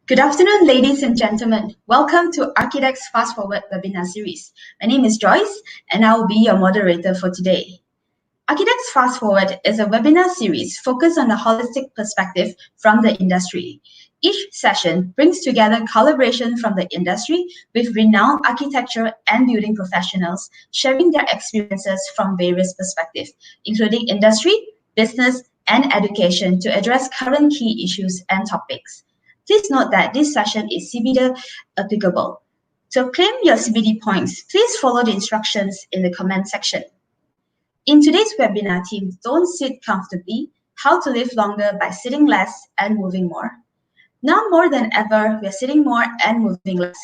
Good afternoon, ladies and gentlemen. Welcome to ARCHIDEX Fast Forward webinar series. My name is Joyce, and I will be your moderator for today. ARCHIDEX Fast Forward is a webinar series focused on a holistic perspective from the industry. Each session brings together collaboration from the industry with renowned architecture and building professionals sharing their experiences from various perspectives, including industry, business, and education to address current key issues and topics. Please note that this session is CBD applicable. To claim your CBD points, please follow the instructions in the comment section. In today's webinar theme, Don't Sit Comfortably, How to Live Longer by Sitting Less and Moving More. Now more than ever, we are sitting more and moving less.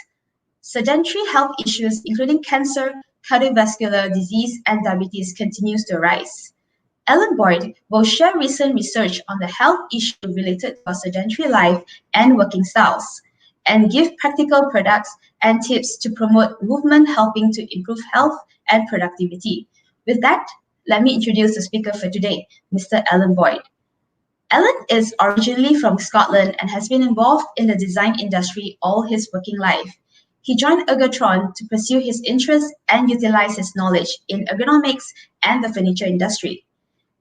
Sedentary health issues, including cancer, cardiovascular disease, and diabetes, continues to rise. Alan Boyd will share recent research on the health issue related to our sedentary life and working styles, and give practical products and tips to promote movement, helping to improve health and productivity. With that, let me introduce the speaker for today, Mr. Alan Boyd. Alan is originally from Scotland and has been involved in the design industry all his working life. He joined Ergotron to pursue his interests and utilize his knowledge in ergonomics and the furniture industry.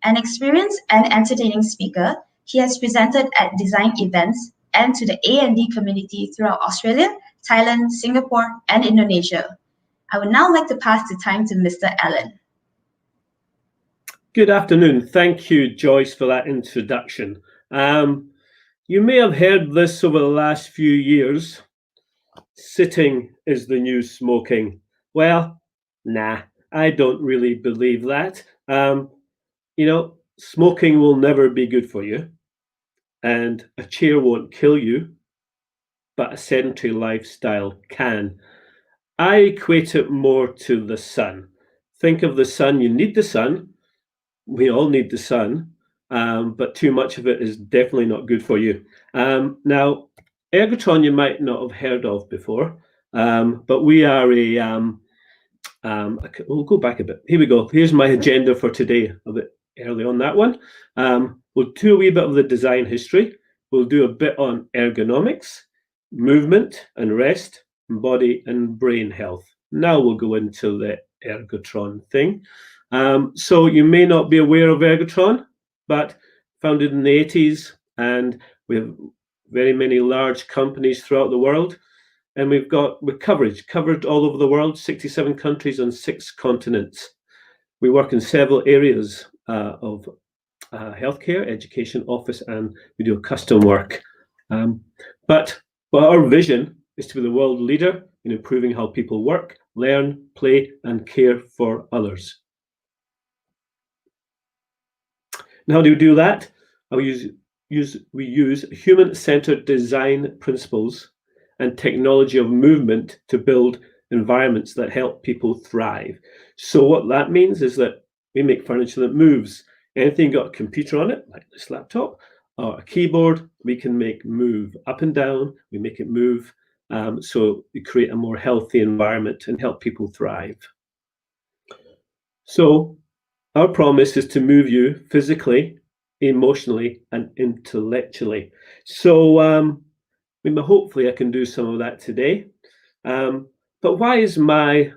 An experienced and entertaining speaker, he has presented at design events and to the A&D community throughout Australia, Thailand, Singapore, and Indonesia. I would now like to pass the time to Mr. Alan. Good afternoon. Thank you, Joyce, for that introduction. You may have heard this over the last few years. Sitting is the new smoking. Well, nah, I don't really believe that. You know, smoking will never be good for you, and a chair won't kill you, but a sedentary lifestyle can. I equate it more to the sun. Think of the sun. You need the sun. We all need the sun, but too much of it is definitely not good for you. Now, Ergotron you might not have heard of before, but we are we'll go back a bit. Here we go. Here's my agenda for today, a bit early on that one. We'll do a wee bit of the design history. We'll do a bit on ergonomics, movement and rest, body and brain health. Now we'll go into the Ergotron thing. So you may not be aware of Ergotron, but founded in the 80s, and we have very many large companies throughout the world, and we've covered all over the world, 67 countries on 6 continents. We work in several areas of healthcare, education, office, and we do custom work. But our vision is to be the world leader in improving how people work, learn, play, and care for others. And how do we do that? We use human-centered design principles and technology of movement to build environments that help people thrive. So what that means is that we make furniture that moves. Anything got a computer on it, like this laptop, or a keyboard, we can make move up and down. We make it move, so we create a more healthy environment and help people thrive. So our promise is to move you physically, emotionally, and intellectually. So hopefully I can do some of that today. But why is my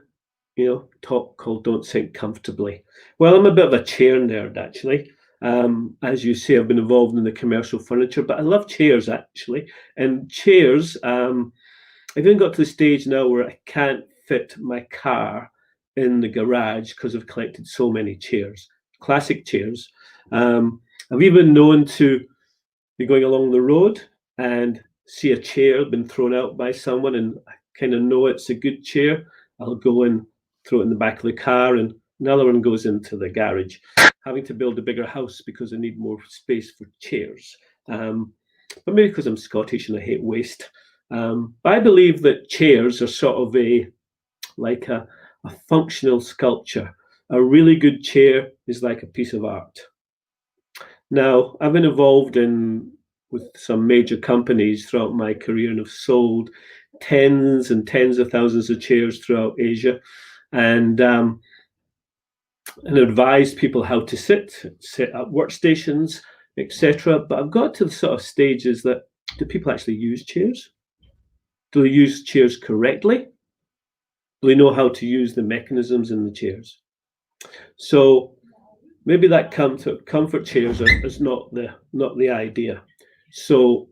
talk called Don't Sit Comfortably? Well, I'm a bit of a chair nerd, actually. As you see, I've been involved in the commercial furniture, but I love chairs, actually. And chairs, I've even got to the stage now where I can't fit my car in the garage because I've collected so many chairs, classic chairs. I've even known to be going along the road and see a chair been thrown out by someone, and I kind of know it's a good chair. I'll go and throw it in the back of the car, and another one goes into the garage, having to build a bigger house because I need more space for chairs. But maybe because I'm Scottish and I hate waste. But I believe that chairs are sort of like a functional sculpture. A really good chair is like a piece of art. Now, I've been involved with some major companies throughout my career and have sold tens and tens of thousands of chairs throughout Asia, and advised people how to set up workstations, etc. But I've got to the sort of stages that do people actually use chairs? Do they use chairs correctly? Do they know how to use the mechanisms in the chairs? So maybe that comfort chairs is not the idea. So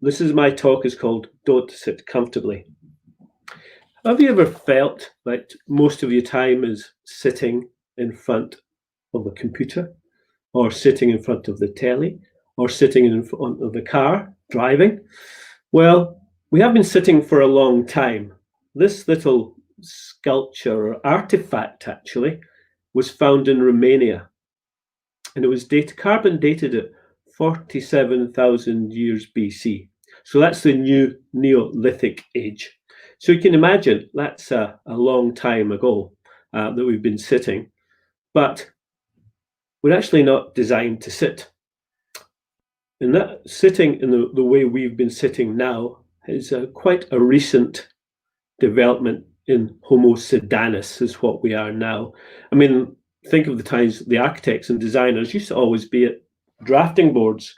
this is my talk is called Don't Sit Comfortably. Have you ever felt that most of your time is sitting in front of a computer, or sitting in front of the telly, or sitting in front of the car driving? Well, we have been sitting for a long time. This little sculpture or artifact actually was found in Romania, and it was carbon dated at 47,000 years BC. So that's the new Neolithic age. So you can imagine that's a long time ago that we've been sitting, but we're actually not designed to sit. And that sitting in the way we've been sitting now is quite a recent development in Homo sedanus, is what we are now. I mean, think of the times the architects and designers used to always be at drafting boards.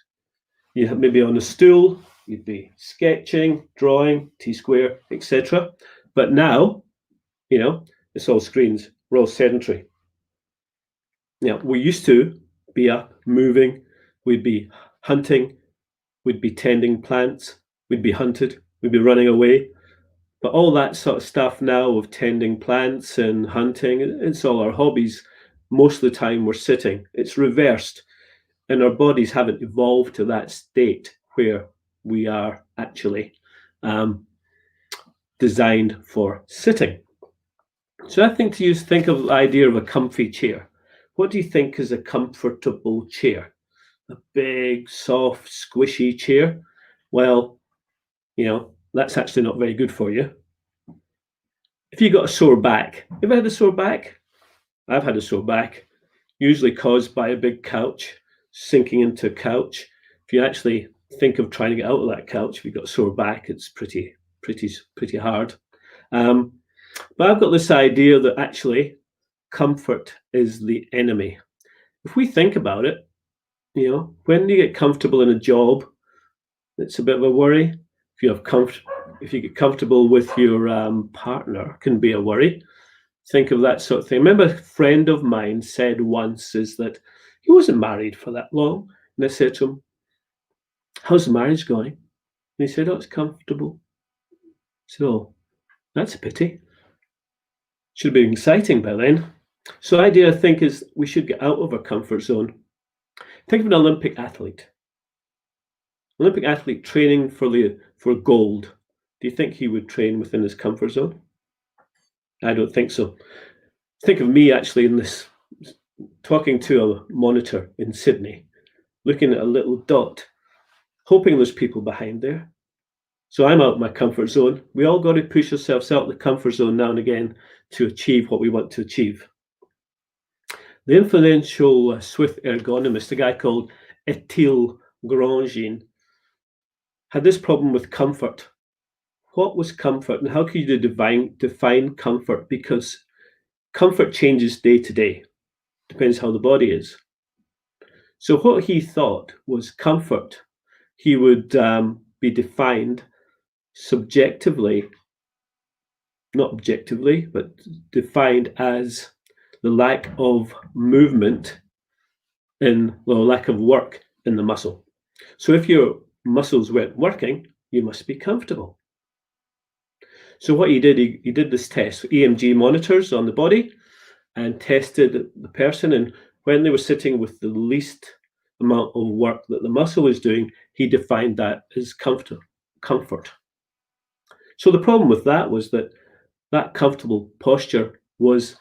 You have maybe on a stool, you'd be sketching, drawing, T-square, etc. But now, it's all screens. We're all sedentary. We used to be up, moving, we'd be hunting, we'd be tending plants, we'd be hunted, we'd be running away. But all that sort of stuff now of tending plants and hunting, it's all our hobbies. Most of the time we're sitting. It's reversed. And our bodies haven't evolved to that state where we are actually designed for sitting. So I think think of the idea of a comfy chair. What do you think is a comfortable chair? A big, soft, squishy chair? Well, that's actually not very good for you. If you got a sore back, have you ever had a sore back? I've had a sore back, usually caused by a big couch, sinking into a couch. If you actually think of trying to get out of that couch, if you've got a sore back, it's pretty hard. But I've got this idea that actually comfort is the enemy. If we think about it, when you get comfortable in a job, it's a bit of a worry. If you get comfortable with your partner, it can be a worry. Think of that sort of thing. I remember a friend of mine said once is that he wasn't married for that long. And I said to him, "How's the marriage going?" And he said, "Oh, it's comfortable." I said, "Oh, that's a pity. Should have been exciting by then." So the idea, I think, is we should get out of our comfort zone. Think of an Olympic athlete. Olympic athlete training for gold. Do you think he would train within his comfort zone? I don't think so. Think of me actually in this, talking to a monitor in Sydney, looking at a little dot, hoping there's people behind there. So I'm out of my comfort zone. We all got to push ourselves out of the comfort zone now and again to achieve what we want to achieve. The influential Swiss ergonomist, a guy called Étienne Grandjean, had this problem with comfort. What was comfort, and how could you define comfort? Because comfort changes day to day. Depends how the body is. So what he thought was comfort, he would be defined subjectively, not objectively, but defined as the lack of movement lack of work in the muscle. So if your muscles weren't working, you must be comfortable. So what he did, he did this test, EMG monitors on the body, and tested the person. And when they were sitting with the least amount of work that the muscle was doing, he defined that as comfort. So the problem with that was that comfortable posture was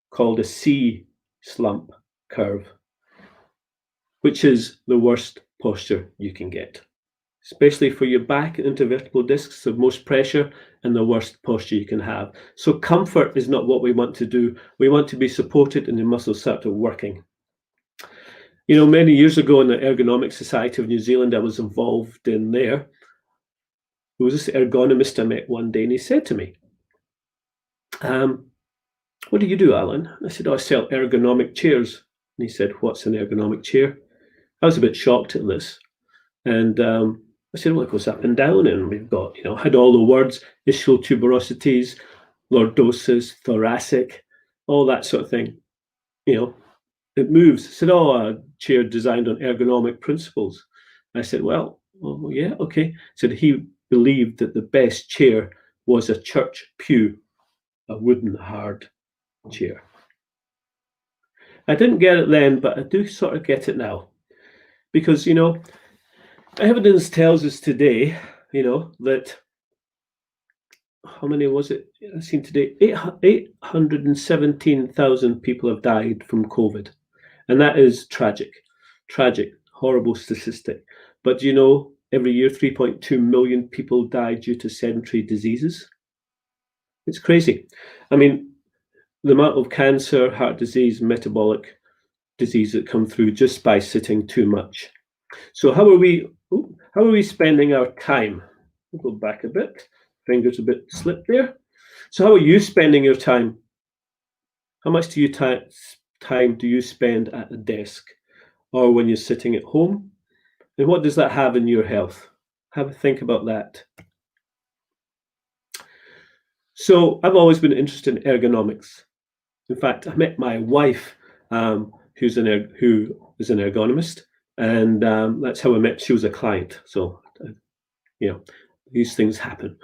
called a C slump curve, which is the worst posture you can get, especially for your back and intervertebral discs, the most pressure and the worst posture you can have. So comfort is not what we want to do. We want to be supported and the muscles start working. Many years ago in the Ergonomics Society of New Zealand, I was involved in there. There was this ergonomist I met one day, and he said to me, "What do you do, Alan?" I said, "Oh, I sell ergonomic chairs." And he said, "What's an ergonomic chair?" I was a bit shocked at this. And I said, well, it goes up and down, and we've got, had all the words, ischial tuberosities, lordosis, thoracic, all that sort of thing. It moves. I said, oh, a chair designed on ergonomic principles. I said, well, yeah, okay. I said he believed that the best chair was a church pew, a wooden hard chair. I didn't get it then, but I do sort of get it now. Because, evidence tells us today, that, how many was it? I've seen today, 817,000 people have died from COVID. And that is tragic, horrible statistic. But every year 3.2 million people die due to sedentary diseases. It's crazy. I mean, the amount of cancer, heart disease, metabolic disease that come through just by sitting too much. So how are we spending our time? We'll go back a bit. Fingers a bit slipped there. So how are you spending your time? How much time do you spend at the desk or when you're sitting at home? And what does that have in your health? Have a think about that. So I've always been interested in ergonomics. In fact, I met my wife, who is an ergonomist, and that's how I met. She was a client. So, these things happen.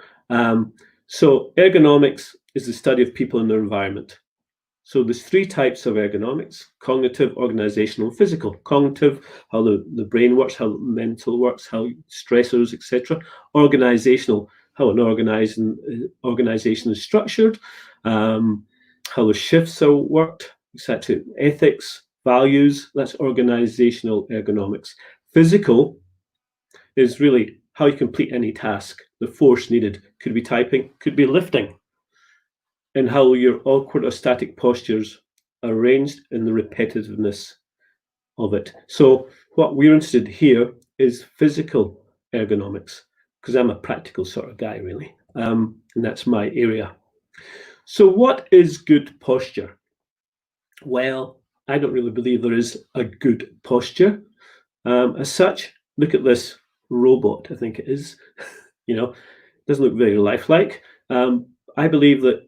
So ergonomics is the study of people and their environment. So there's three types of ergonomics: cognitive, organizational, physical. Cognitive, how the brain works, how mental works, how stressors, etc. Organizational, how an organization is structured, how the shifts are worked, etc. Ethics, values, that's organizational ergonomics. Physical is really how you complete any task, the force needed. Could be typing, could be lifting. And how your awkward or static postures are arranged in the repetitiveness of it. So what we're interested in here is physical ergonomics, because I'm a practical sort of guy, really, and that's my area. So what is good posture? Well, I don't really believe there is a good posture. As such, look at this robot, I think it is. Doesn't look very lifelike. I believe that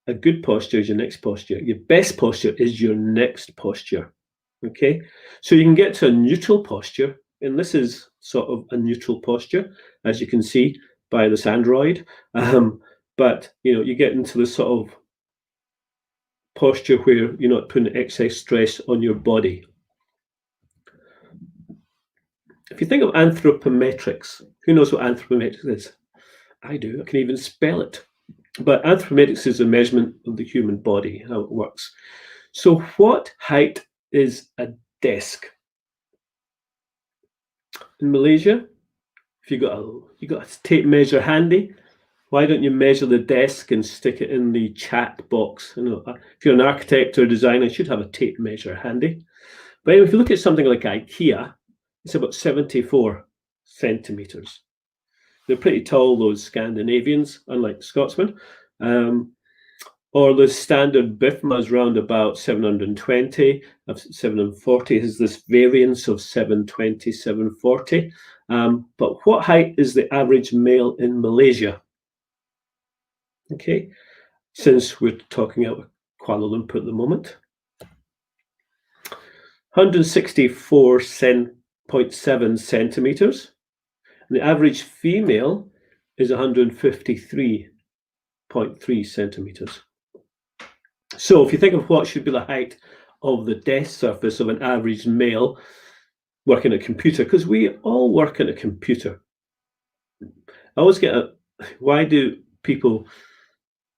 a good posture is your next posture. Your best posture is your next posture. Okay, so you can get to a neutral posture, and this is sort of a neutral posture, as you can see by this Android. But you get into the sort of posture where you're not putting excess stress on your body. If you think of anthropometrics, who knows what anthropometrics is? I do. I can even spell it. But anthropometrics is a measurement of the human body, how it works. So what height is a desk? In Malaysia, if you got a tape measure handy, why don't you measure the desk and stick it in the chat box? If you're an architect or a designer, you should have a tape measure handy. But if you look at something like IKEA, it's about 74 centimeters. They're pretty tall, those Scandinavians, unlike Scotsmen. Or the standard BIFMA is around about 720. 740 is this variance of 720, 740. But what height is the average male in Malaysia? Okay, since we're talking about Kuala Lumpur at the moment. 164.7 centimeters. And the average female is 153.3 centimeters. So if you think of what should be the height of the desk surface of an average male working at a computer, because we all work at a computer. I always get why do people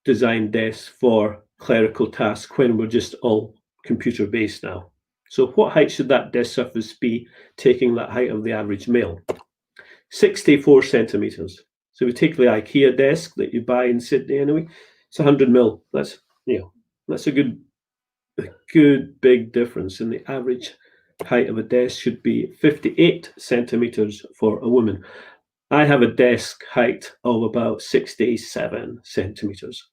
design desks for clerical tasks when we're just all computer based now? So what height should that desk surface be, taking that height of the average male? 64 centimeters. So we take the IKEA desk that you buy in Sydney anyway, it's 100 mil. That's a good big difference. And the average height of a desk should be 58 centimeters for a woman. I have a desk height of about 67 centimeters.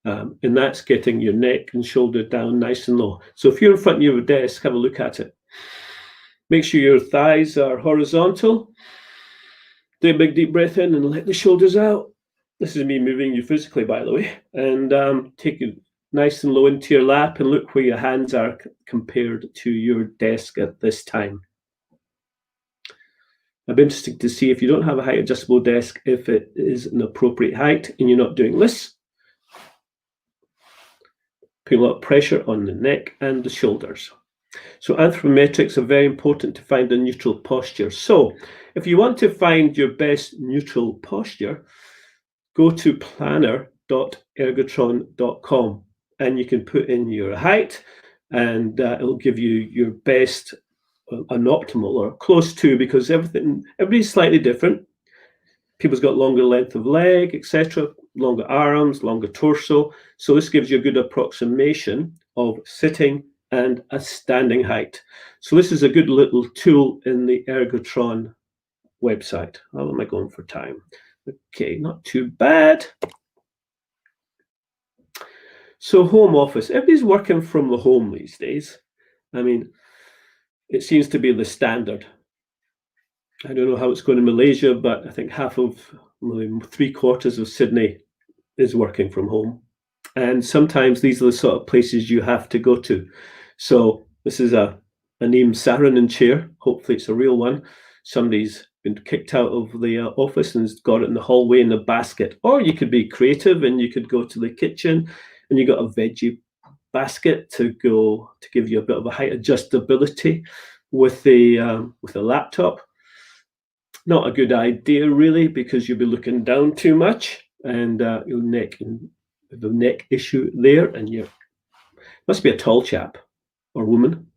And that's getting your neck and shoulder down nice and low. So if you're in front of your desk, have a look at it. Make sure your thighs are horizontal. Take a big deep breath in and let the shoulders out. This is me moving you physically, by the way. And take it nice and low into your lap and look where your hands are compared to your desk at this time. It'd be interesting to see if you don't have a height adjustable desk, if it is an appropriate height and you're not doing this. Put a lot of pressure on the neck and the shoulders. So anthropometrics are very important to find a neutral posture. So if you want to find your best neutral posture, go to planner.ergotron.com and you can put in your height and it'll give you your best, an optimal or close to, because everybody's slightly different. People's got longer length of leg, etc., longer arms, longer torso. So this gives you a good approximation of sitting and a standing height. So this is a good little tool in the Ergotron website. How am I going for time? Okay, not too bad. So home office. Everybody's working from the home these days. I mean, it seems to be the standard. I don't know how it's going in Malaysia, but I think three-quarters of Sydney is working from home. And sometimes these are the sort of places you have to go to. So this is a Neem Saarinen chair. Hopefully it's a real one. Somebody's been kicked out of the office and got it in the hallway in a basket. Or you could be creative and you could go to the kitchen and you got a veggie basket to give you a bit of a height adjustability with the laptop. Not a good idea really, because you'll be looking down too much and your neck and the neck issue there, and you must be a tall chap or woman.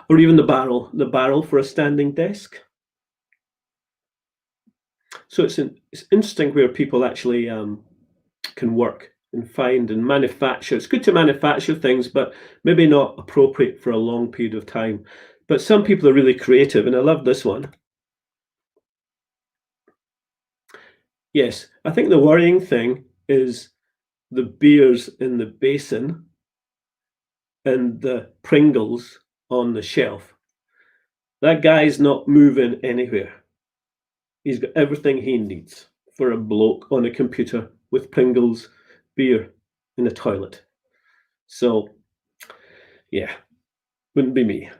Or even the barrel for a standing desk. So it's interesting where people actually can work and find and manufacture. It's good to manufacture things, but maybe not appropriate for a long period of time. But some people are really creative, and I love this one. Yes, I think the worrying thing is the beers in the basin and the Pringles on the shelf. That guy's not moving anywhere. He's got everything he needs for a bloke on a computer with Pringles, beer in a toilet. So, yeah, wouldn't be me.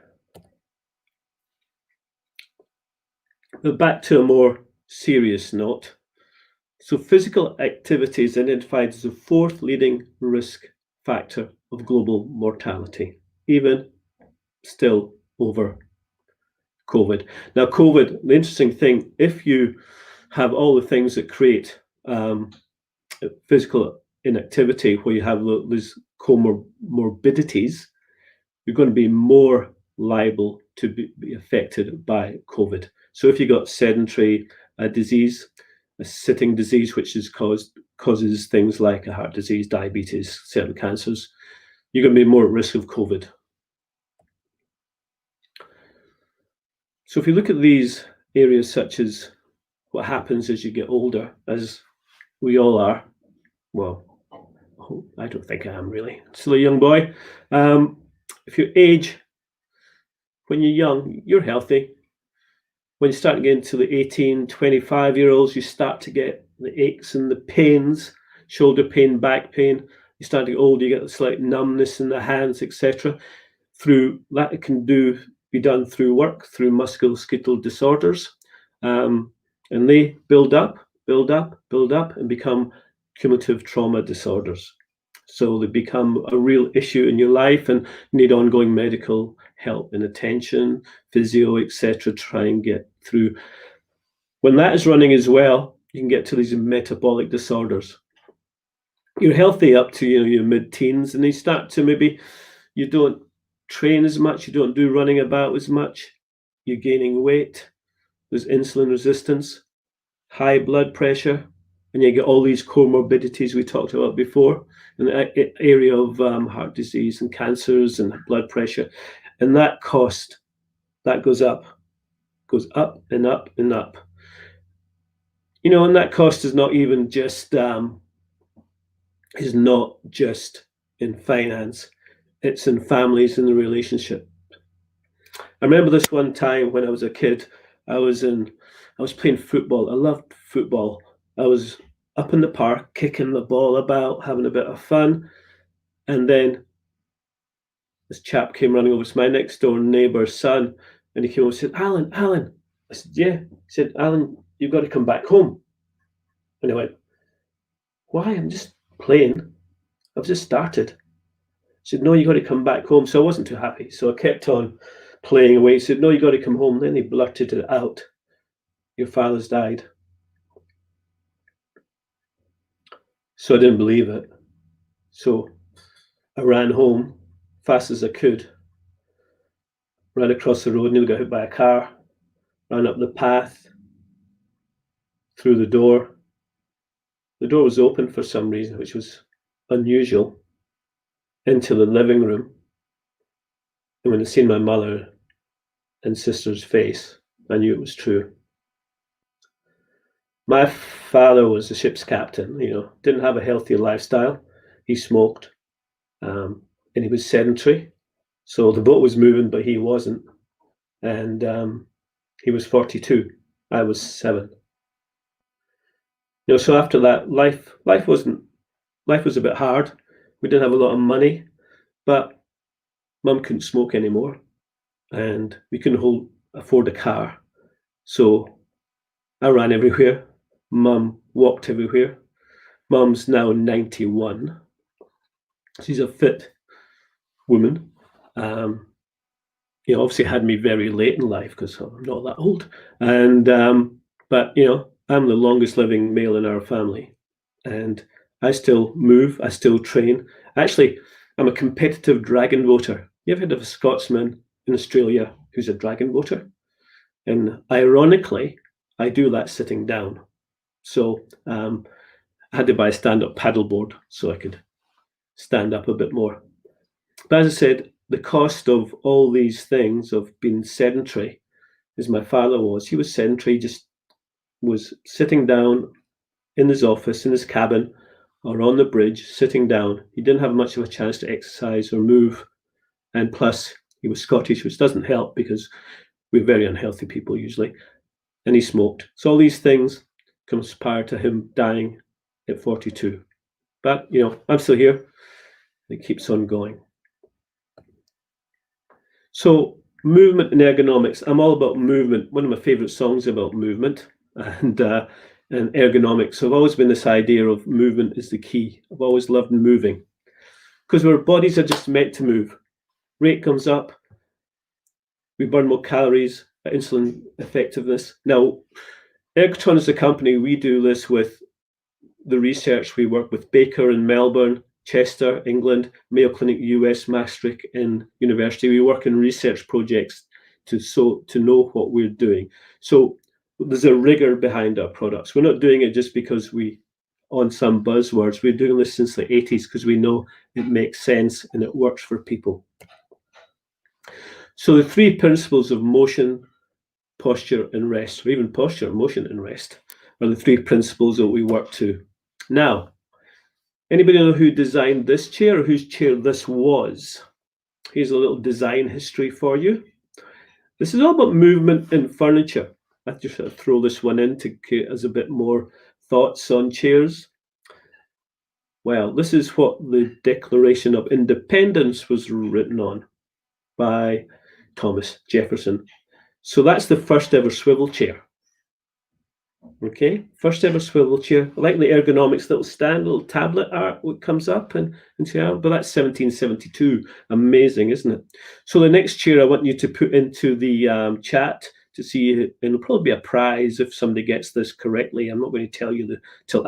But back to a more serious note. So physical activity is identified as the fourth leading risk factor of global mortality, even still over COVID. Now, COVID, the interesting thing, if you have all the things that create physical inactivity, where you have these comorbidities, you're going to be more liable to be affected by COVID. So if you got sedentary disease, a sitting disease, which is causes things like a heart disease, diabetes, certain cancers, you're going to be more at risk of COVID. So if you look at these areas, such as what happens as you get older, as we all are, well, I don't think I am really, still a young boy. If you age, when you're young, you're healthy. When you start to get into the 18, 25-year-olds, you start to get the aches and the pains, shoulder pain, back pain. You start to get older, you get the slight numbness in the hands, etc. Through that, it can be done through work, through musculoskeletal disorders, and they build up, and become cumulative trauma disorders. So they become a real issue in your life and need ongoing medical help and attention, physio, etc. Try and get through. When that is running as well, you can get to these metabolic disorders. You're healthy up to your mid-teens, and you start to maybe you don't train as much, you don't do running about as much, you're gaining weight, there's insulin resistance, high blood pressure, and you get all these comorbidities we talked about before in the area of heart disease and cancers and blood pressure. And that cost, that goes up and up and up. And that cost is not even just in finance, it's in families and the relationship. I remember this one time when I was a kid, I was playing football. I loved football. I was up in the park, kicking the ball about, having a bit of fun. And then this chap came running over. It's my next door neighbour's son. And he came over and said, Alan. I said, yeah. He said, Alan, you've got to come back home. And I went, why? I'm just playing. I've just started. He said, no, you got to come back home. So I wasn't too happy. So I kept on playing away. He said, no, you got to come home. Then he blurted it out. Your father's died. So I didn't believe it. So I ran home fast as I could, ran across the road, nearly got hit by a car, ran up the path, through the door. The door was open for some reason, which was unusual, into the living room. And when I seen my mother and sister's face, I knew it was true. My father was a ship's captain, didn't have a healthy lifestyle. He smoked, and he was sedentary. So the boat was moving, but he wasn't. And he was 42. I was 7. So after that, life was a bit hard. We didn't have a lot of money, but Mum couldn't smoke anymore, and we couldn't afford a car. So I ran everywhere. Mum walked everywhere. Mum's now 91. She's a fit woman. Obviously had me very late in life because I'm not that old. And but I'm the longest living male in our family, and I still move. I still train. Actually, I'm a competitive dragon boater. You ever heard of a Scotsman in Australia who's a dragon boater? And ironically, I do that sitting down. So I had to buy a stand-up paddleboard so I could stand up a bit more. But as I said, the cost of all these things of being sedentary, as my father was, he was sedentary, just was sitting down in his office, in his cabin, or on the bridge, sitting down. He didn't have much of a chance to exercise or move. And plus, he was Scottish, which doesn't help because we're very unhealthy people usually. And he smoked. So all these things conspired to him dying at 42. But, I'm still here. It keeps on going. So movement and ergonomics. I'm all about movement. One of my favorite songs about movement and ergonomics. So I've always been this idea of movement is the key. I've always loved moving because our bodies are just meant to move. Rate comes up. We burn more calories, insulin effectiveness. Now, Ergotron is a company. We do this with the research. We work with Baker in Melbourne, Chester, England, Mayo Clinic, US, Maastricht in university. We work in research projects to know what we're doing. So there's a rigor behind our products. We're not doing it just because on some buzzwords. We're doing this since the 80s because we know it makes sense and it works for people. So the 3 principles of motion, posture, and rest, or even posture, motion, and rest, are the 3 principles that we work to. Now, anybody know who designed this chair or whose chair this was? Here's a little design history for you. This is all about movement in furniture. I just sort of throw this one in to get us a bit more thoughts on chairs. Well, this is what the Declaration of Independence was written on by Thomas Jefferson. So that's the first ever swivel chair. Okay, first ever swivel chair. I like the ergonomics, little stand, little tablet art what comes up and but that's 1772. Amazing, isn't it? So the next chair I want you to put into the chat to see, it'll probably be a prize if somebody gets this correctly. I'm not going to tell you till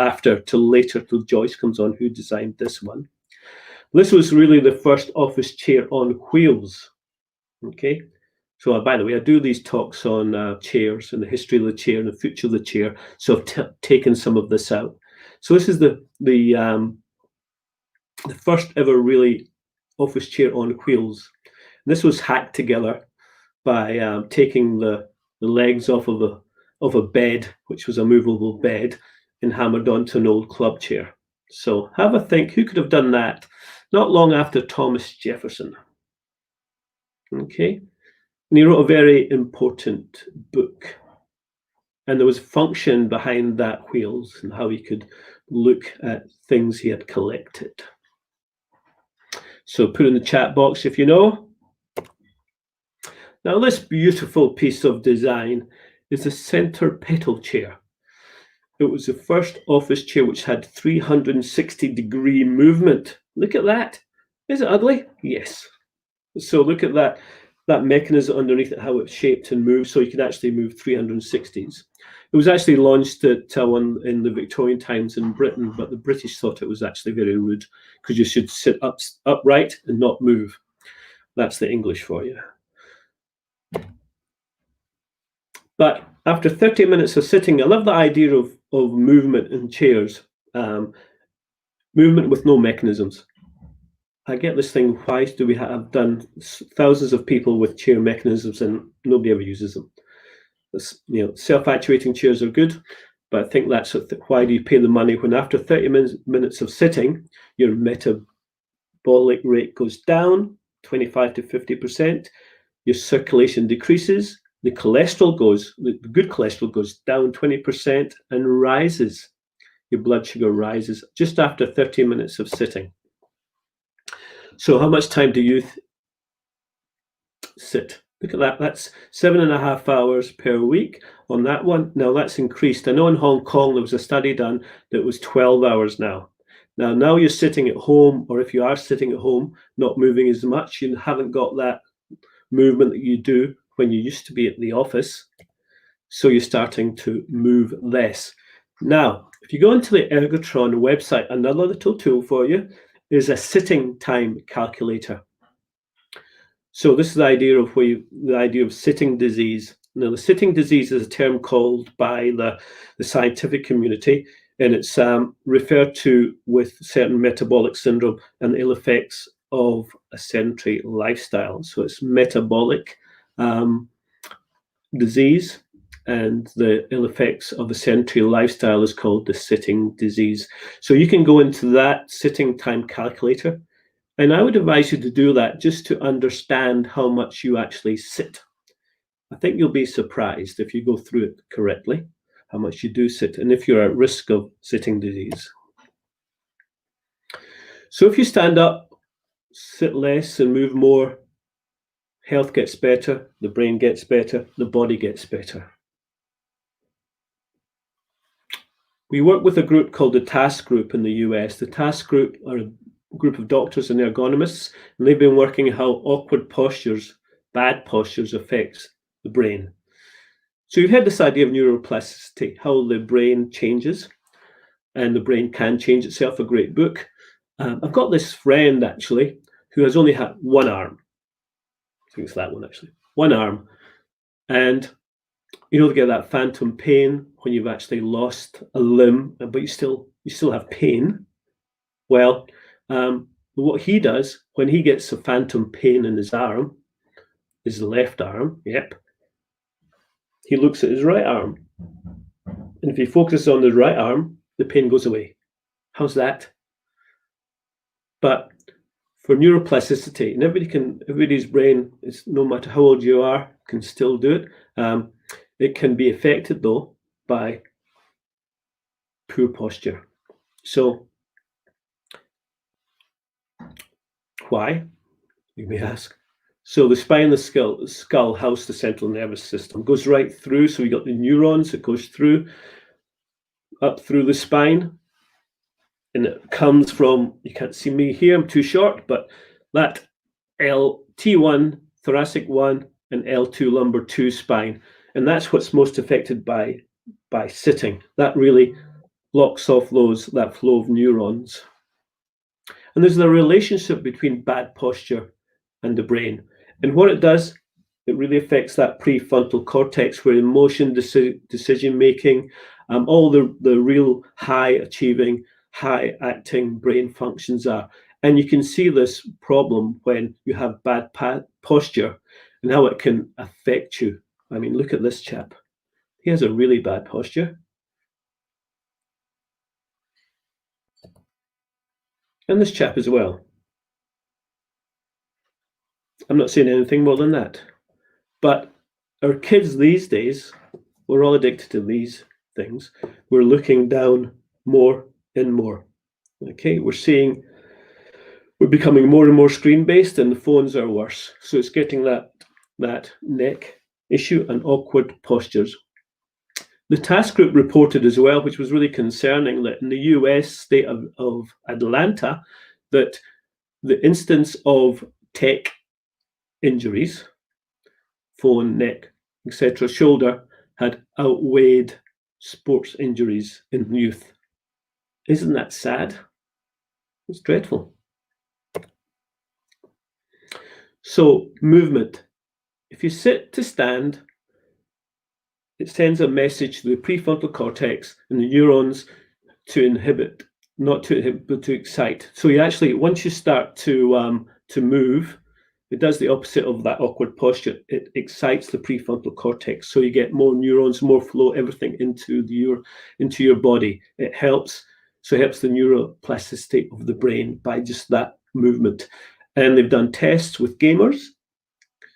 later, till Joyce comes on, who designed this one. This was really the first office chair on wheels. Okay. So, by the way, I do these talks on chairs and the history of the chair and the future of the chair. So I've taken some of this out. So this is the first ever really office chair on wheels. And this was hacked together by taking the legs off of a bed, which was a movable bed, and hammered onto an old club chair. So have a think, who could have done that? Not long after Thomas Jefferson. Okay. And he wrote a very important book and there was function behind that wheels and how he could look at things he had collected. So put in the chat box if you know. Now this beautiful piece of design is a center pedal chair. It was the first office chair which had 360-degree movement. Look at that. Is it ugly? Yes. So look at that mechanism underneath it, how it's shaped and moves, so you can actually move 360s. It was actually launched at one in the Victorian times in Britain, but the British thought it was actually very rude because you should sit upright and not move. That's the English for you. But after 30 minutes of sitting, I love the idea of movement in chairs, movement with no mechanisms. I get this thing, why do we have done thousands of people with chair mechanisms and nobody ever uses them? Self-actuating chairs are good, but I think that's why do you pay the money when after 30 minutes of sitting, your metabolic rate goes down 25 to 50%, your circulation decreases, the good cholesterol goes down 20% and rises. Your blood sugar rises just after 30 minutes of sitting. So how much time do you sit? Look at that, that's 7.5 hours per week on that one. Now that's increased. I know in Hong Kong there was a study done that was 12 hours now. Now you're sitting at home, or if you are sitting at home, not moving as much, you haven't got that movement that you do when you used to be at the office. So you're starting to move less. Now, if you go into the Ergotron website, another little tool for you is a sitting time calculator. So this is the idea of sitting disease. Now, the sitting disease is a term called by the scientific community, and it's referred to with certain metabolic syndrome and the ill effects of a sedentary lifestyle. So it's metabolic disease, and the ill effects of a sedentary lifestyle is called the sitting disease. So you can go into that sitting time calculator, and I would advise you to do that just to understand how much you actually sit. I think you'll be surprised if you go through it correctly, how much you do sit, and if you're at risk of sitting disease. So if you stand up, sit less and move more, health gets better, the brain gets better, the body gets better. We work with a group called the TASK Group in the US. The TASK Group are a group of doctors and ergonomists, and they've been working how awkward postures, bad postures affects the brain. So you've heard this idea of neuroplasticity, how the brain changes, and the brain can change itself, a great book. I've got this friend actually who has only had one arm. I think it's that one actually, one arm. And you know, they get that phantom pain when you've actually lost a limb, but you still have pain. Well, what he does when he gets a phantom pain in his arm, his left arm, he looks at his right arm. And if he focuses on the right arm, the pain goes away. How's that? But for neuroplasticity, and everybody's brain is, no matter how old you are, can still do it. It can be affected though by poor posture. So why, you may ask? So the spine, the skull house the central nervous system, goes right through. So we got the neurons, it goes through, up through the spine, and it comes from, you can't see me here, I'm too short, but that T1, thoracic 1, and L2, lumbar 2 spine. And that's what's most affected by sitting. That really blocks off that flow of neurons. And there's a relationship between bad posture and the brain. And what it does, it really affects that prefrontal cortex where emotion, decision making, all the real high achieving, high acting brain functions are. And you can see this problem when you have bad posture and how it can affect you. I mean, look at this chap. He has a really bad posture. And this chap as well. I'm not saying anything more than that. But our kids these days we're all addicted to these things. We're looking down more and more. Okay, we're becoming more and more screen-based, and the phones are worse. So it's getting that neck issue and awkward postures. The task group reported as well, which was really concerning, that in the US state of Atlanta, that the instance of tech injuries, phone, neck, etc., shoulder, had outweighed sports injuries in youth. Isn't that sad? It's dreadful. So movement. If you sit to stand, it sends a message to the prefrontal cortex and the neurons to inhibit, not to inhibit, but to excite. So you actually, once you start to move, it does the opposite of that awkward posture. It excites the prefrontal cortex, so you get more neurons, more flow, everything into your body. It helps the neuroplasticity of the brain by just that movement. And they've done tests with gamers.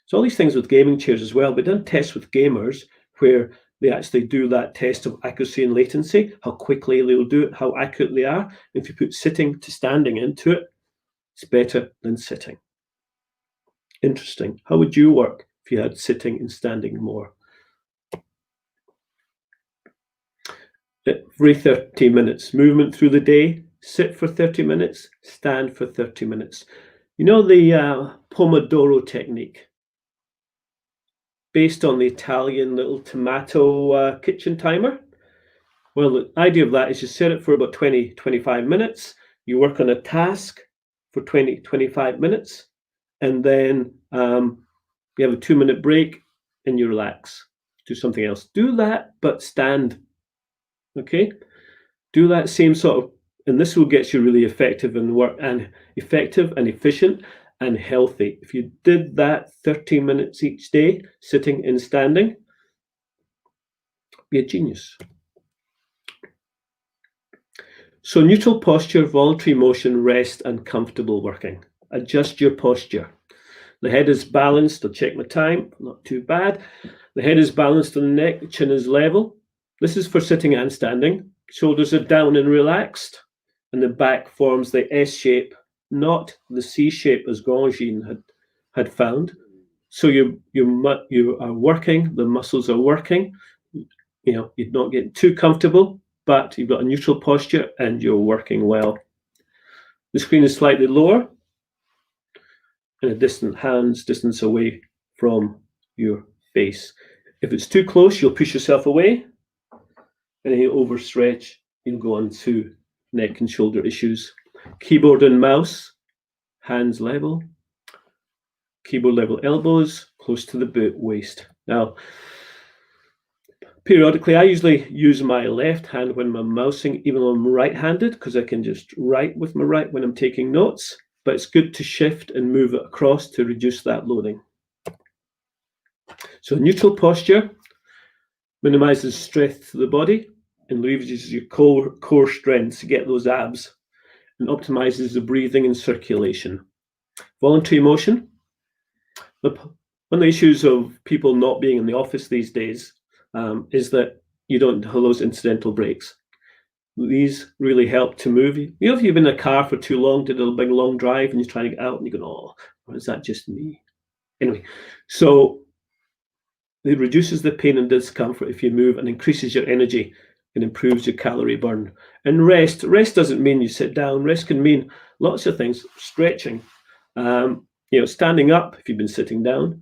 So all these things with gaming chairs as well, but done tests with gamers where they actually do that test of accuracy and latency, how quickly they'll do it, how accurate they are. If you put sitting to standing into it, it's better than sitting. Interesting. How would you work if you had sitting and standing more? Every 30 minutes, movement through the day, sit for 30 minutes, stand for 30 minutes. You know the Pomodoro technique, based on the Italian little tomato kitchen timer? Well, the idea of that is you set it for about 20-25 minutes, you work on a task for 20-25 minutes, and then you have a 2-minute break and you relax, do something else. Do that, but stand. Okay, do that same sort of, and this will get you really effective and effective and efficient and healthy. If you did that 30 minutes each day, sitting and standing, be a genius. So neutral posture, voluntary motion, rest, and comfortable working. Adjust your posture. The head is balanced. I'll check my time, not too bad. The head is balanced on the neck, the chin is level. This is for sitting and standing. Shoulders are down and relaxed, and the back forms the S shape, not the C shape as Grandjean had found. So you are working, the muscles are working. You know, you're not getting too comfortable, but you've got a neutral posture and you're working well. The screen is slightly lower and a distance away from your face. If it's too close, you'll push yourself away, and then you overstretch, you'll go on to neck and shoulder issues. Keyboard and mouse, hands level, keyboard level elbows, close to the waist. Now, periodically, I usually use my left hand when I'm mousing, even though I'm right-handed, because I can just write with my right when I'm taking notes, but it's good to shift and move it across to reduce that loading. So neutral posture minimizes stress to the body and leverages your core strengths to get those abs, and optimizes the breathing and circulation. Voluntary motion. One of the issues of people not being in the office these days is that you don't have those incidental breaks. These really help to move. You know, if you've been in a car for too long, did a big long drive, and you're trying to get out, and you go, "Oh, or is that just me?" Anyway, so it reduces the pain and discomfort if you move, and increases your energy and improves your calorie burn. And rest doesn't mean you sit down. Rest can mean lots of things. Stretching, standing up if you've been sitting down,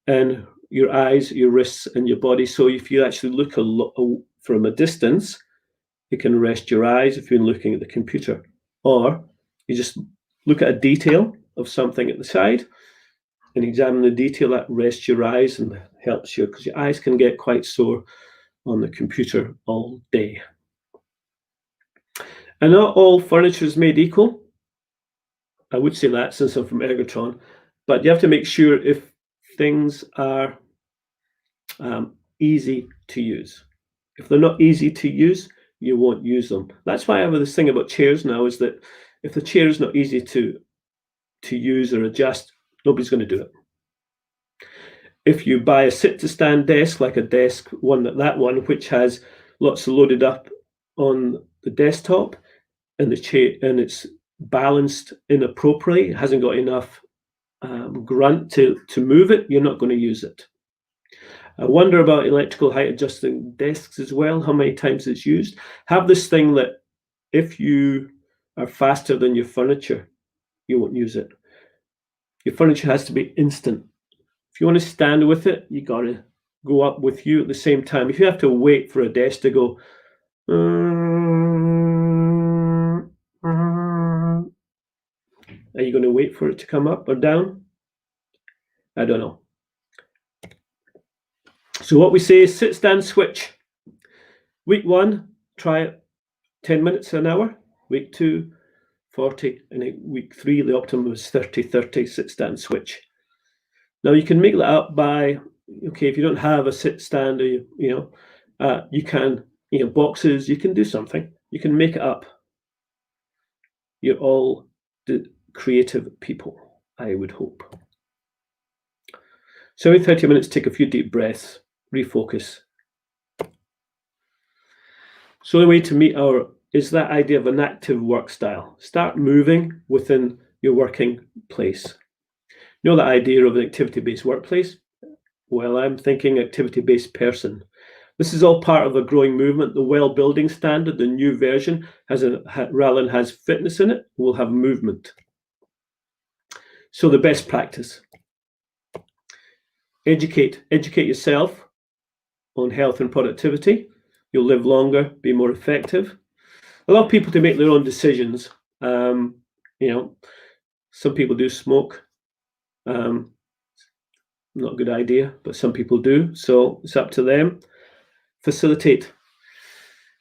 and your eyes, your wrists, and your body. So if you actually look from a distance, you can rest your eyes if you're looking at the computer, or you just look at a detail of something at the side and examine the detail. That rests your eyes and helps you, because your eyes can get quite sore on the computer all day. And not all furniture is made equal. I would say that, since I'm from Ergotron, but you have to make sure if things are easy to use. If they're not easy to use, you won't use them. That's why I have this thing about chairs now, is that if the chair is not easy to use or adjust, nobody's going to do it. If you buy a sit-to-stand desk, like a desk, that one which has lots loaded up on the desktop, and the chair, and it's balanced inappropriately, it hasn't got enough grunt to move it, you're not going to use it. I wonder about electrical height adjusting desks as well, how many times it's used. Have this thing that if you are faster than your furniture, you won't use it. Your furniture has to be instant. If you want to stand with it, you got to go up with you at the same time. If you have to wait for a desk to go, are you going to wait for it to come up or down? I don't know. So what we say is sit, stand, switch. Week 1, try it 10 minutes an hour. Week 2, 40. And week 3, the optimum is 30-30, sit, stand, switch. Now you can make that up by, okay, if you don't have a sit, stand, or you can, boxes, you can do something. You can make it up. You're all creative people, I would hope. So every 30 minutes, take a few deep breaths, refocus. So the way to meet is that idea of an active work style. Start moving within your working place. You know that idea of an activity-based workplace? Well, I'm thinking activity-based person. This is all part of a growing movement. The Well Building Standard, the new version, rather than has fitness in it, will have movement. So the best practice. Educate yourself on health and productivity. You'll live longer, be more effective. Allow people to make their own decisions. Some people do smoke. Not a good idea, but some people do. So it's up to them. Facilitate.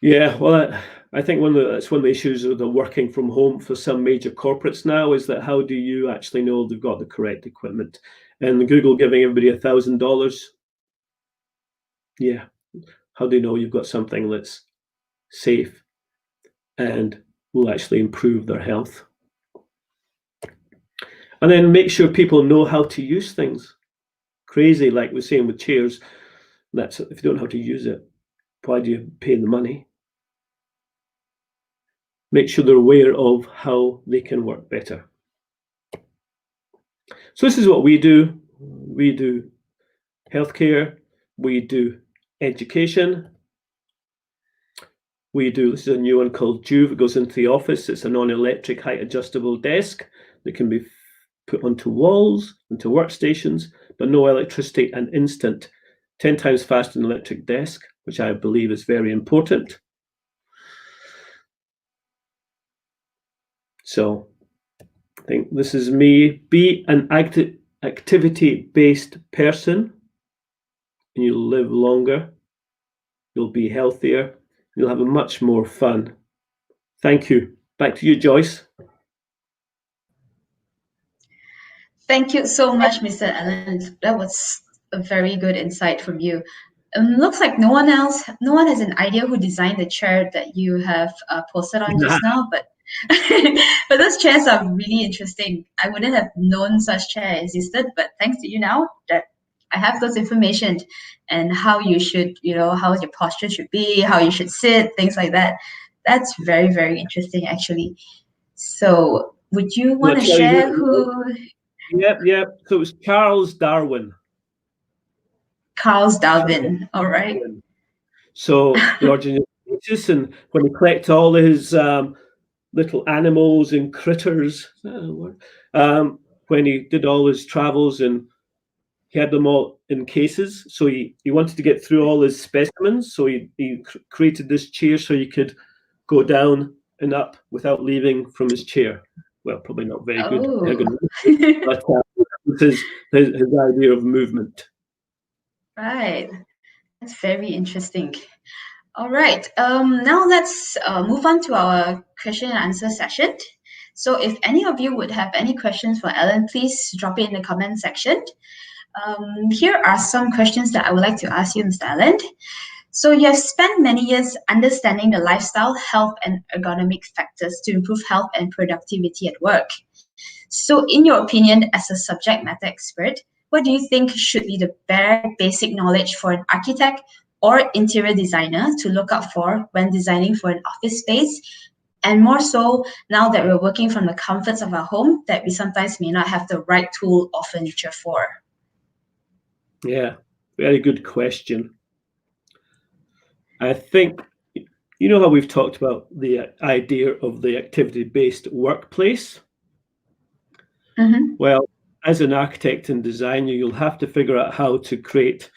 Yeah, well, I think that's one of the issues of the working from home for some major corporates now, is that how do you actually know they've got the correct equipment? And Google giving everybody $1,000. Yeah, how do you know you've got something that's safe and will actually improve their health? And then make sure people know how to use things. Crazy, like we're saying with chairs, that's if you don't know how to use it, why do you pay the money? Make sure they're aware of how they can work better. So this is what we do. We do healthcare, we do education, this is a new one called Juve. It goes into the office. It's a non-electric height adjustable desk that can be put onto walls, into workstations, but no electricity and instant. 10 times faster than an electric desk, which I believe is very important. So I think this is me. Be an activity-based person, and you'll live longer. You'll be healthier. You'll have a much more fun. Thank you. Back to you, Joyce. Thank you so much, Mr. Allen. That was a very good insight from you. Looks like no one has an idea who designed the chair that you have posted on just now, but but those chairs are really interesting. I wouldn't have known such chair existed, but thanks to you now that I have those information and how you should, how your posture should be, how you should sit, things like that. That's very, very interesting, actually. So would you want to share who? Yep. So it was Charles Darwin. Charles Darwin. All right. So the origin of species, and when he collected all his little animals and critters, when he did all his travels, and he had them all in cases. So he wanted to get through all his specimens. So he created this chair so he could go down and up without leaving from his chair. Well, probably not very good, but his idea of movement. Right. That's very interesting. All right. Now let's move on to our question and answer session. So if any of you would have any questions for Ellen, please drop it in the comment section. Here are some questions that I would like to ask you, Mr. Allen. So you have spent many years understanding the lifestyle, health, and ergonomic factors to improve health and productivity at work. So in your opinion, as a subject matter expert, what do you think should be the bare basic knowledge for an architect or interior designer to look out for when designing for an office space? And more so now that we're working from the comforts of our home, that we sometimes may not have the right tool or furniture for. Yeah, very good question. I think, you know how we've talked about the idea of the activity-based workplace? Well, as an architect and designer, you'll have to figure out how to create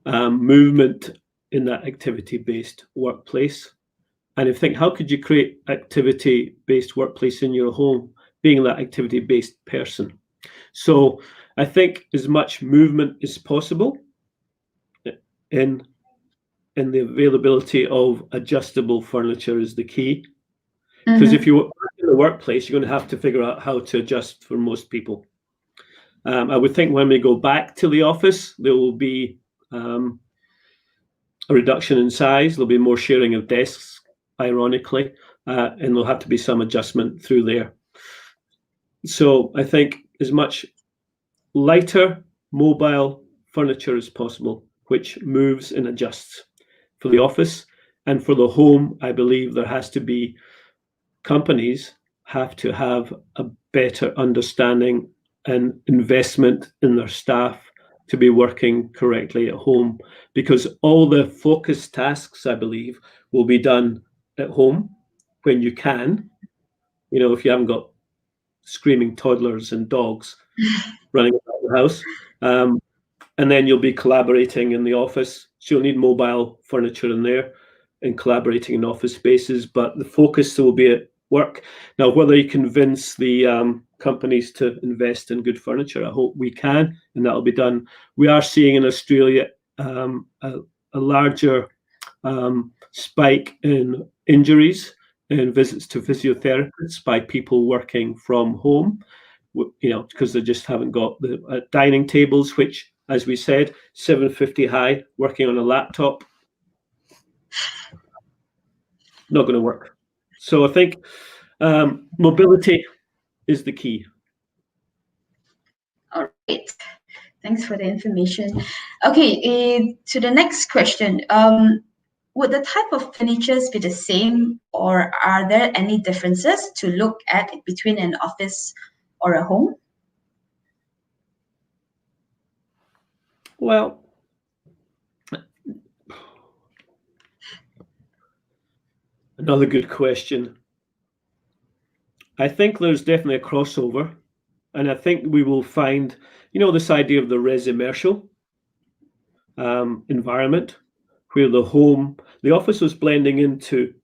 movement in that activity-based workplace. And if you think, how could you create activity-based workplace in your home, being that activity-based person? So I think as much movement as possible in the availability of adjustable furniture is the key. Because if you work in the workplace, you're going to have to figure out how to adjust for most people. I would think when we go back to the office, there will be a reduction in size. There'll be more sharing of desks, ironically, and there'll have to be some adjustment through there. So I think as much lighter mobile furniture as possible, which moves and adjusts for the office. And for the home, I believe there has to be, companies have to have a better understanding and investment in their staff to be working correctly at home, because all the focus tasks, I believe, will be done at home when you can. You know, if you haven't got screaming toddlers and dogs running about the house. And then you'll be collaborating in the office. So you'll need mobile furniture in there and collaborating in office spaces, but the focus will be at work. Now, whether you convince the companies to invest in good furniture, I hope we can, and that'll be done. We are seeing in Australia a larger spike in injuries and visits to physiotherapists by people working from home, you know, because they just haven't got the dining tables, which, as we said, 750 high, working on a laptop, not going to work. So I think mobility is the key. All right. Thanks for the information. Okay, to the next question. Would the type of furnitures be the same, or are there any differences to look at between an office or a home? Well, another good question. I think there's definitely a crossover, and I think we will find, you know, this idea of the residential environment, where the office was blending into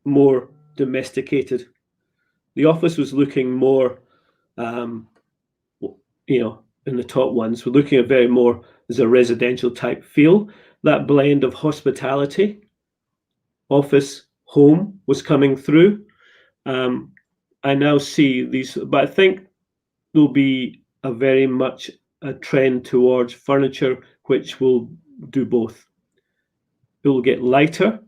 more domesticated. The office was looking more, you know, in the top ones, we're looking at very more as a residential type feel. That blend of hospitality, office, home was coming through. I now see these, but I think there'll be a very much a trend towards furniture which will do both. It will get lighter.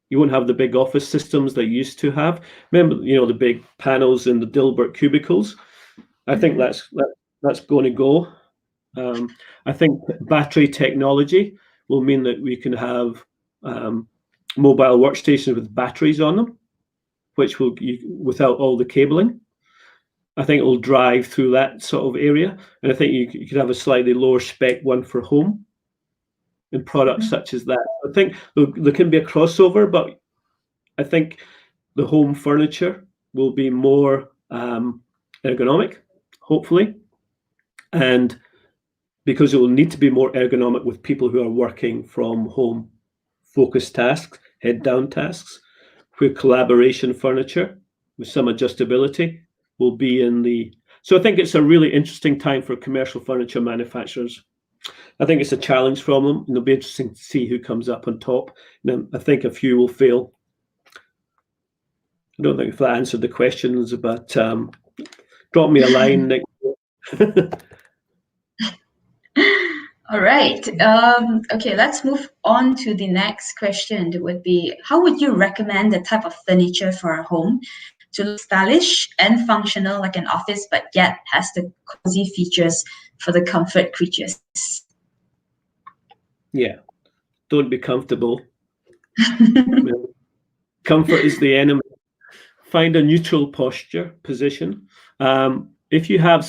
You won't have the big office systems that you used to have. Remember, you know, the big panels in the Dilbert cubicles. I think that's going to go. I think battery technology will mean that we can have mobile workstations with batteries on them, which will, without all the cabling. I think it will drive through that sort of area. And I think you could have a slightly lower spec one for home and products such as that. I think there can be a crossover, but I think the home furniture will be more ergonomic, hopefully. And because it will need to be more ergonomic with people who are working from home, focused tasks, head down tasks, where collaboration furniture with some adjustability will be in the. So I think it's a really interesting time for commercial furniture manufacturers. I think it's a challenge from them, and it'll be interesting to see who comes up on top. And I think a few will fail. I don't think if that answered the questions, but drop me a line, Nick. All right. Okay, let's move on to the next question. It would be, how would you recommend the type of furniture for a home to look stylish and functional like an office, but yet has the cozy features for the comfort creatures. Yeah, don't be comfortable. Comfort is the enemy. Find a neutral position. If you have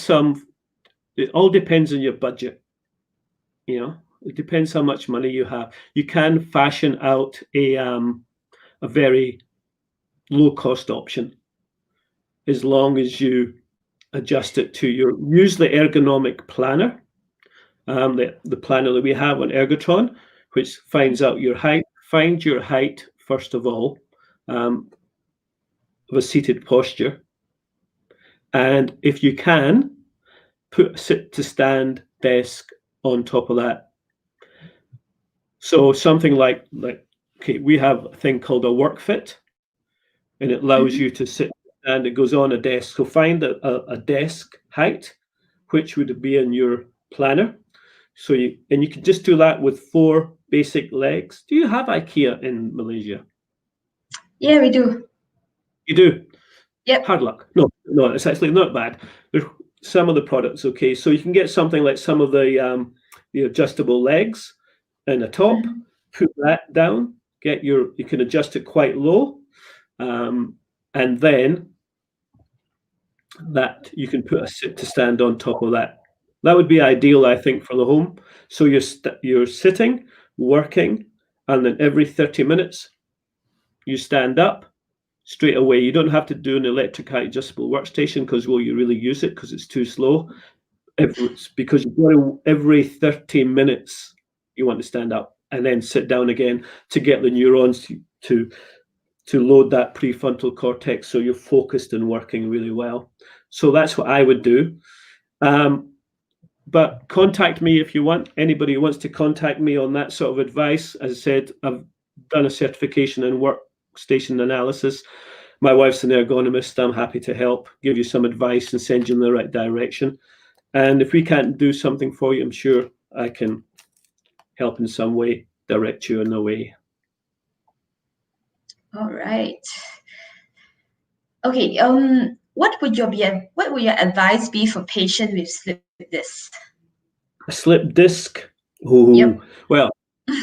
it all depends on your budget. It depends how much money you have. You can fashion out a very low cost option as long as you adjust it to use the ergonomic planner, the planner that we have on Ergotron, which finds out your height. Find your height first of all, of a seated posture, and if you can, put a sit to stand desk on top of that. So something like okay, we have a thing called a work fit, and it allows you to sit and it goes on a desk. So find a desk height, which would be in your planner. So you can just do that with 4 basic legs. Do you have IKEA in Malaysia? Yeah, we do. You do? Yep. Hard luck. No, it's actually not bad. There's some of the products, okay. So you can get something like some of the adjustable legs and a top, put that down, you can adjust it quite low, and then that you can put a sit to stand on top of that. That would be ideal, I think, for the home. So you're sitting, working, and then every 30 minutes you stand up straight away. You don't have to do an electric height adjustable workstation because will you really use it because it's too slow. Because every 30 minutes you want to stand up and then sit down again to get the neurons to load that prefrontal cortex so you're focused and working really well. So that's what I would do. But contact me if you want. Anybody who wants to contact me on that sort of advice. As I said, I've done a certification in workstation analysis. My wife's an ergonomist. I'm happy to help, give you some advice and send you in the right direction. And if we can't do something for you, I'm sure I can help in some way, direct you in a way. All right. Okay. What would your advice be for patients with slip disc? A slip disc? Oh, yep. Well,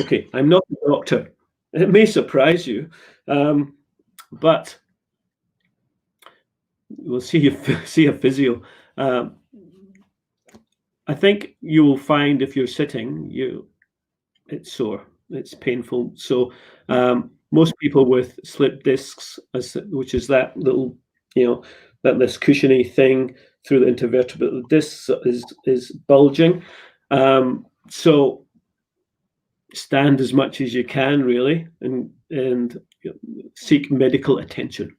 okay, I'm not a doctor. It may surprise you, but we'll see a physio. I think you will find if you're sitting, it's sore, it's painful. So most people with slip discs, which is that little, this cushiony thing through the intervertebral disc is bulging. So stand as much as you can, really, and seek medical attention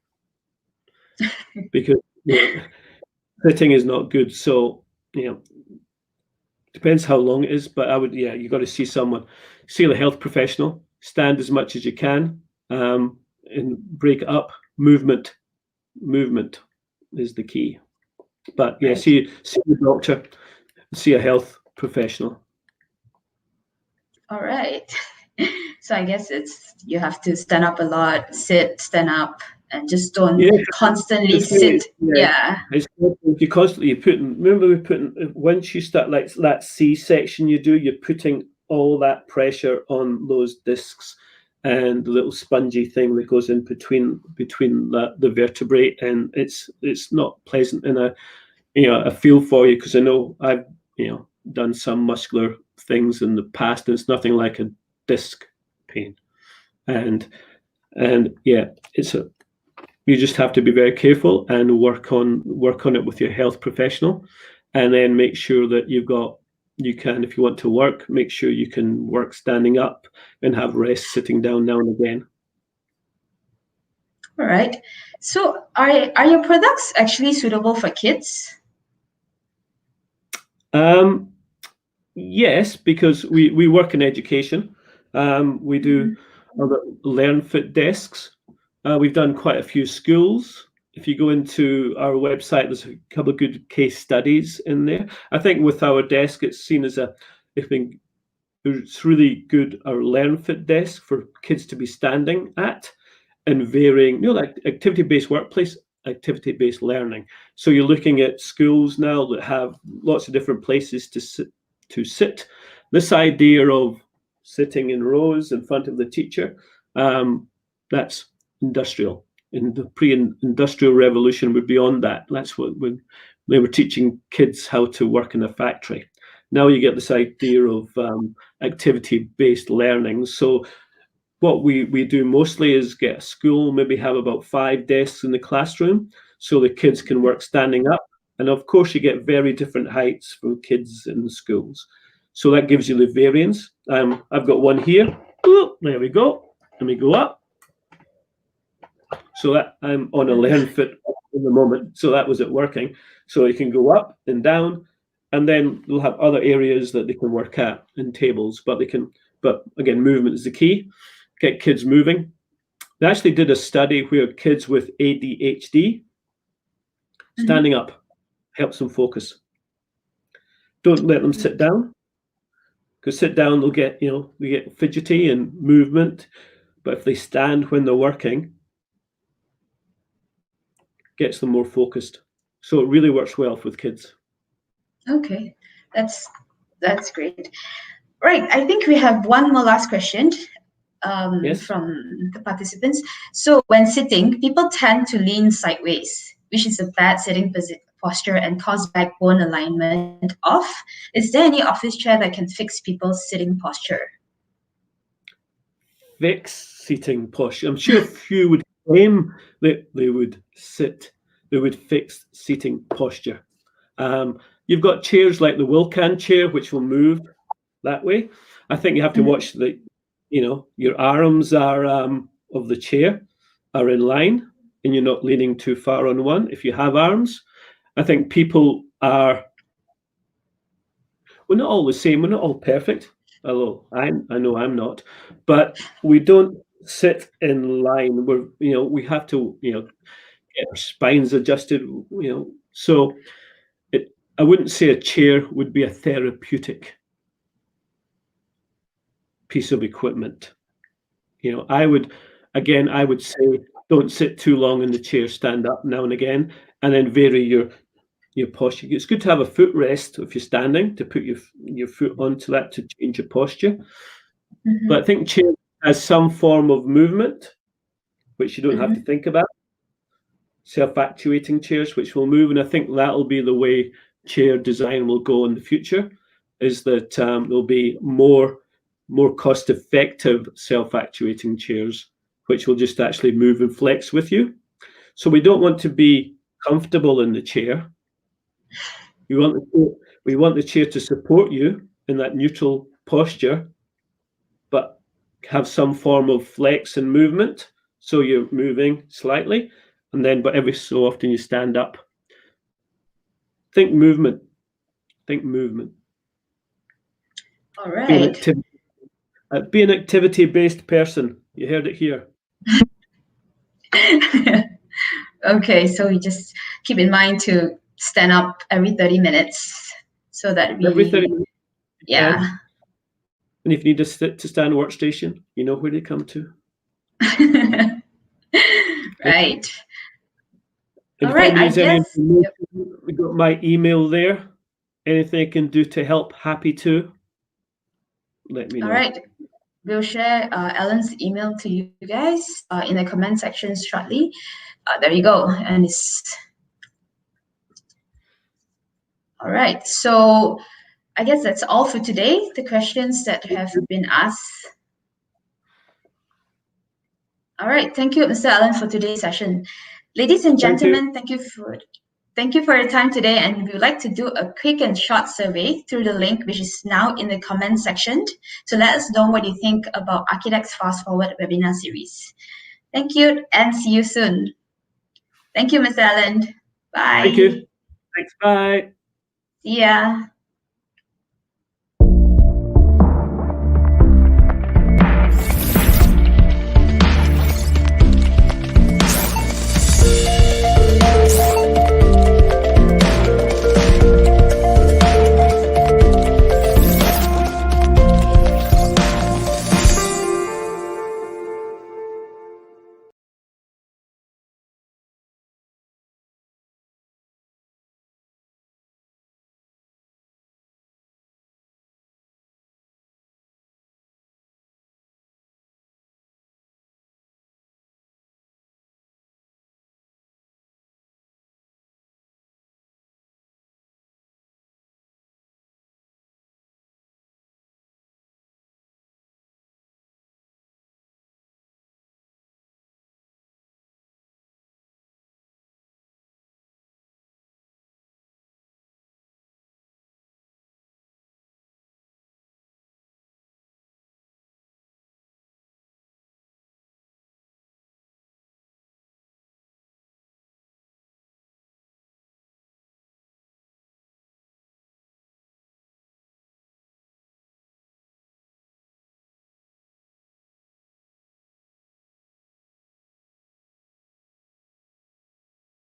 because sitting is not good. So depends how long it is, but you got to see a health professional, stand as much as you can, and break it up. Movement is the key. But yeah, see a doctor, see a health professional. All right. So I guess you have to stand up a lot, sit, stand up, and just don't constantly sit. It's if you constantly once you start like that C section you're putting all that pressure on those discs and the little spongy thing that goes in between the vertebrae, and it's not pleasant. And I feel for you because I know I've done some muscular things in the past, and it's nothing like a disc pain. And yeah, you just have to be very careful and work on it with your health professional, and then make sure that if you want to work, make sure you can work standing up and have rest sitting down now and again. All right. So are your products actually suitable for kids? Yes, because we work in education. We do learn fit desks. We've done quite a few schools. If you go into our website, there's a couple of good case studies in there. I think with our desk, it's seen as it's really good, our learn fit desk for kids to be standing at and varying, like activity-based workplace. activity-based learning. So you're looking at schools now that have lots of different places to sit. This idea of sitting in rows in front of the teacher, that's industrial. In the pre-industrial revolution, we're beyond that. That's when they were teaching kids how to work in a factory. Now you get this idea of activity-based learning. So what we do mostly is get a school, maybe have about 5 desks in the classroom so the kids can work standing up. And of course, you get very different heights from kids in the schools. So that gives you the variance. I've got one here. Ooh, there we go. Let me go up. So that I'm on a Learn Fit in the moment. So that was it working. So you can go up and down, and then they'll have other areas that they can work at in tables. But again, movement is the key. Get kids moving. They actually did a study where kids with ADHD standing up helps them focus. Don't let them sit down, because sit down they'll get they get fidgety and movement. But if they stand when they're working, gets them more focused. So it really works well with kids. Okay, that's great. Right, I think we have one more last question Yes. from the participants. So when sitting, people tend to lean sideways, which is a bad sitting posture and cause backbone alignment off. Is there any office chair that can fix people's sitting posture? Fix seating posture. I'm sure few would claim that they would fix seating posture. You've got chairs like the Wilcan chair, which will move that way. I think you have to watch your arms are of the chair are in line, and you're not leaning too far on one. If you have arms, I think people are. We're not all the same. We're not all perfect. Although I know I'm not, but we don't sit in line. We have to get our spines adjusted. So I wouldn't say a chair would be a therapeutic piece of equipment. I would say don't sit too long in the chair. Stand up now and again, and then vary your posture. It's good to have a footrest if you're standing, to put your foot onto that to change your posture. But I think chair has some form of movement, which you don't have to think about. Self-actuating chairs, which will move, and I think that'll be the way chair design will go in the future. Is that there'll be more cost-effective self-actuating chairs, which will just actually move and flex with you. So we don't want to be comfortable in the chair. We want the chair to support you in that neutral posture, but have some form of flex and movement. So you're moving slightly, but every so often you stand up. Think movement. All right. Be an activity-based person. You heard it here. Okay, so we just keep in mind to stand up every 30 minutes so that we... Every 30 minutes. Yeah. And if you need to stand workstation, you know where to come to. Right. And all right, I guess... We got my email there. Anything I can do to help, happy to. Let me know. All right. We'll share Alan's email to you guys in the comment section shortly. There you go. And it's... All right. So I guess that's all for today. The questions that have been asked. All right. Thank you, Mr. Alan, for today's session. Ladies and gentlemen, thank you for your time today. And we would like to do a quick and short survey through the link, which is now in the comment section. So let us know what you think about ARCHIDEX Fast Forward webinar series. Thank you and see you soon. Thank you, Mr. Alan. Bye. Thank you. Thanks. Bye. See ya.